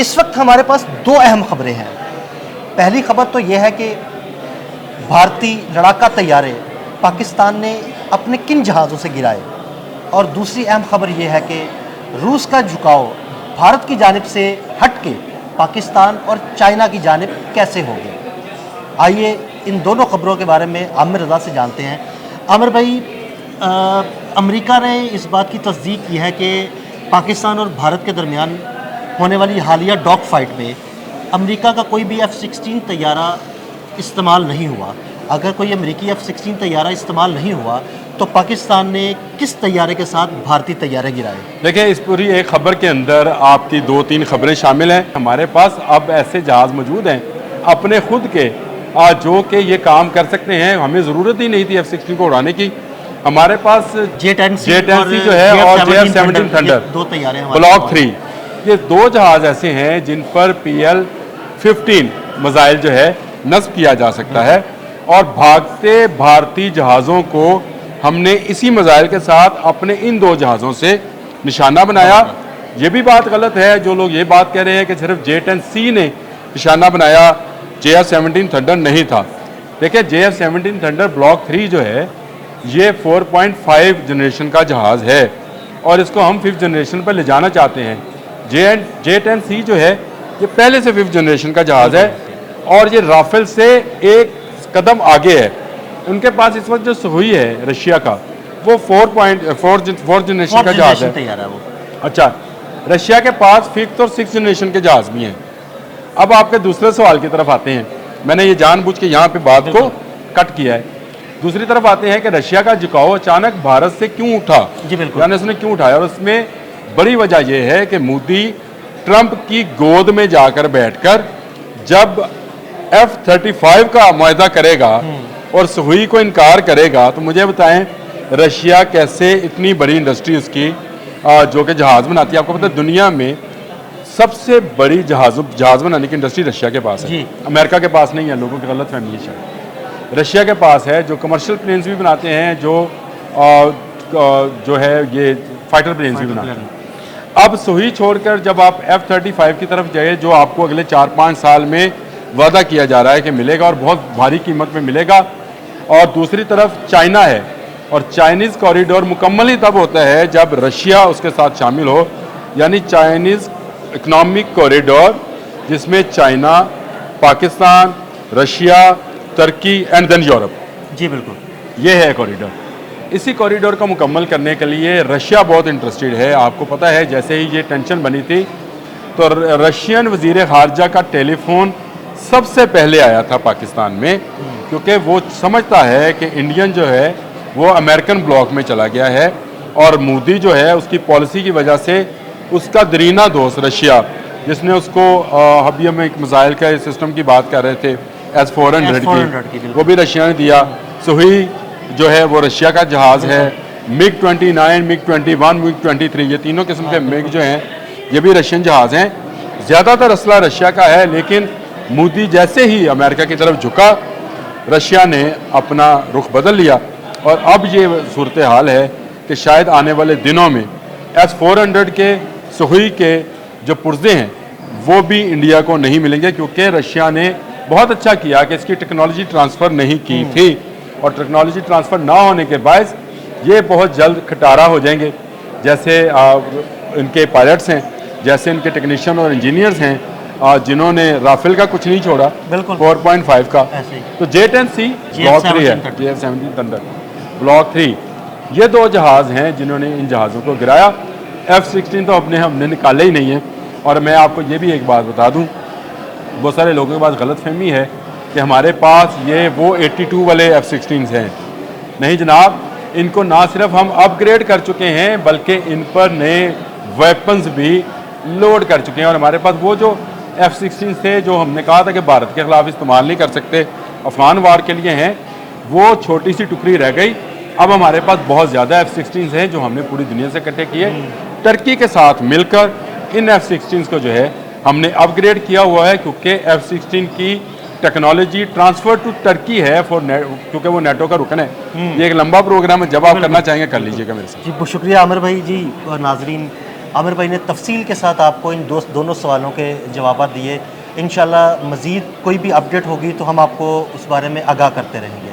इस वक्त हमारे पास दो अहम खबरें हैं। पहली खबर तो यह है कि भारतीय लड़ाका तैयारे पाकिस्तान ने अपने किन जहाज़ों से गिराए, और दूसरी अहम खबर यह है कि रूस का झुकाव भारत की जानिब से हट के पाकिस्तान और चाइना की जानिब कैसे हो गया। आइए इन दोनों खबरों के बारे में आमिर रज़ा से जानते हैं। आमिर भाई, अमेरिका ने इस बात की तस्दीक की है कि पाकिस्तान और भारत के दरमियान होने वाली हालिया डॉग फाइट में अमेरिका का कोई भी F-16 तैयारा इस्तेमाल नहीं हुआ। अगर कोई अमेरिकी F-16 तैयारा इस्तेमाल नहीं हुआ तो पाकिस्तान ने किस तैयारे के साथ भारतीय तैयारे गिराए? देखिए, इस पूरी एक खबर के अंदर आपकी 2-3 खबरें शामिल हैं। हमारे पास अब ऐसे जहाज़ मौजूद हैं अपने खुद के जो कि ये काम कर सकते हैं। हमें ज़रूरत ही नहीं थी F-16 को उड़ाने की। हमारे पास J-10C जो है और JF-17 थंडर, दो तैयारे ब्लॉक 3, ये दो जहाज़ ऐसे हैं जिन पर PL-15 मिसाइल जो है नस्ब किया जा सकता है, और भागते भारतीय जहाज़ों को हमने इसी मिसाइल के साथ अपने इन दो जहाज़ों से निशाना बनाया। ये भी बात गलत है जो लोग ये बात कह रहे हैं कि सिर्फ J-10C ने निशाना बनाया, JF-17 थंडर नहीं था। देखिए, JF-17 थंडर ब्लॉक 3 जो है ये 4.5 जनरेशन का जहाज़ है और इसको हम 5th जनरेशन पर ले जाना चाहते हैं। J-10C जो है ये पहले से 5th जनरेशन का जहाज़ है और ये राफेल से एक कदम आगे है। उनके पास इस वक्त जो सुहुई है रशिया का, वो 4 जनरेशन का जहाज़ है। अच्छा, रशिया के पास 5th और 6th जनरेशन के जहाज़ भी हैं। अब आपके दूसरे सवाल की तरफ आते हैं। मैंने ये जानबूझ के यहाँ पे बात को कट किया है। दूसरी तरफ आते हैं कि रशिया का झुकाव अचानक भारत से क्यों उठा, जी बिल्कुल, यानी उसने क्यों उठाया, और उसमें बड़ी वजह यह है कि मोदी ट्रंप की गोद में जाकर बैठकर जब F-35 का मुआहदा करेगा और सुहुई को इनकार करेगा, तो मुझे बताएं रशिया कैसे इतनी बड़ी इंडस्ट्री उसकी जो कि जहाज़ बनाती है। आपको पता है दुनिया में सबसे बड़ी जहाज़ बनाने की इंडस्ट्री रशिया के पास है, अमेरिका के पास नहीं है। लोगों की गलत फहमी है, शायद रशिया के पास है, जो कमर्शियल प्लेन्स भी बनाते हैं, जो है ये फाइटर प्लेन्स भी बनाते हैं। अब सुहुई छोड़कर जब आप F-35 की तरफ जाए, जो आपको अगले 4-5 साल में वादा किया जा रहा है कि मिलेगा और बहुत भारी कीमत में मिलेगा, और दूसरी तरफ चाइना है, और चाइनीज़ कॉरिडोर मुकम्मल ही तब होता है जब रशिया उसके साथ शामिल हो, यानी चाइनीज़ इकनॉमिक कॉरिडोर जिसमें चाइना, पाकिस्तान, रशिया, तुर्की एंड देन यूरोप, जी बिल्कुल, ये है कॉरिडोर। इसी कॉरिडोर को मुकम्मल करने के लिए रशिया बहुत इंटरेस्टेड है। आपको पता है जैसे ही ये टेंशन बनी थी तो रशियन वज़ीर ख़ारजा का टेलीफोन सबसे पहले आया था पाकिस्तान में, क्योंकि वो समझता है कि इंडियन जो है वो अमेरिकन ब्लॉक में चला गया है, और मोदी जो है उसकी पॉलिसी की वजह से उसका दरीना दोस्त रशिया, जिसने उसको अभी हम एक मिसाइल का सिस्टम की बात कर रहे थे S-400 की, वो भी रशिया ने दिया। सुहुई जो है वो रशिया का जहाज़ है। MiG-29, MiG-21, MiG-23, ये तीनों किस्म के मिग जो हैं ये भी रशियन जहाज़ हैं। ज़्यादातर असला रशिया का है, लेकिन मोदी जैसे ही अमेरिका की तरफ झुका, रशिया ने अपना रुख बदल लिया, और अब ये सूरत हाल है कि शायद आने वाले दिनों में S-400 के सुहुई के जो पुर्जे हैं वो भी इंडिया को नहीं मिलेंगे, क्योंकि रशिया ने बहुत अच्छा किया कि इसकी टेक्नोलॉजी ट्रांसफ़र नहीं की थी, और टेक्नोलॉजी ट्रांसफ़र ना होने के बायस ये बहुत जल्द खटारा हो जाएंगे। जैसे इनके पायलट्स हैं, जैसे इनके टेक्नीशियन और इंजीनियर्स हैं, जिन्होंने राफेल का कुछ नहीं छोड़ा, 4.5 का। तो J-10C ब्लॉक 3 है, JF-17 थंडर ब्लॉक 3, ये दो जहाज़ हैं जिन्होंने इन जहाज़ों को गिराया। F-16 तो हमने निकाले ही नहीं है। और मैं आपको ये भी एक बात बता दूं, बहुत सारे लोगों के पास गलत फहमी है कि हमारे पास ये वो 82 वाले F-16 हैं। नहीं जनाब, इनको ना सिर्फ हम अपग्रेड कर चुके हैं बल्कि इन पर नए वेपन्स भी लोड कर चुके हैं। और हमारे पास वो जो F-16 थे जो हमने कहा था कि भारत के ख़िलाफ़ इस्तेमाल नहीं कर सकते, अफगान वार के लिए हैं, वो छोटी सी टुकड़ी रह गई। अब हमारे पास बहुत ज़्यादा F-16 हैं जो हमने पूरी दुनिया से इकट्ठे किए। टर्की के साथ मिलकर इन F-16 को जो है हमने अपग्रेड किया हुआ है, क्योंकि F-16 की टेक्नोलॉजी ट्रांसफ़र टू टर्की है क्योंकि वो नेटो का रुकन है। ये एक लंबा प्रोग्राम है, जब आप करना चाहेंगे कर लीजिएगा मेरे साथ। जी शुक्रिया आमिर भाई जी। और नाजरीन, आमिर भाई ने तफसील के साथ आपको इन दोनों सवालों के जवाब दिए। इंशाल्लाह मज़ीद कोई भी अपडेट होगी तो हम आपको उस बारे में आगाह करते रहेंगे।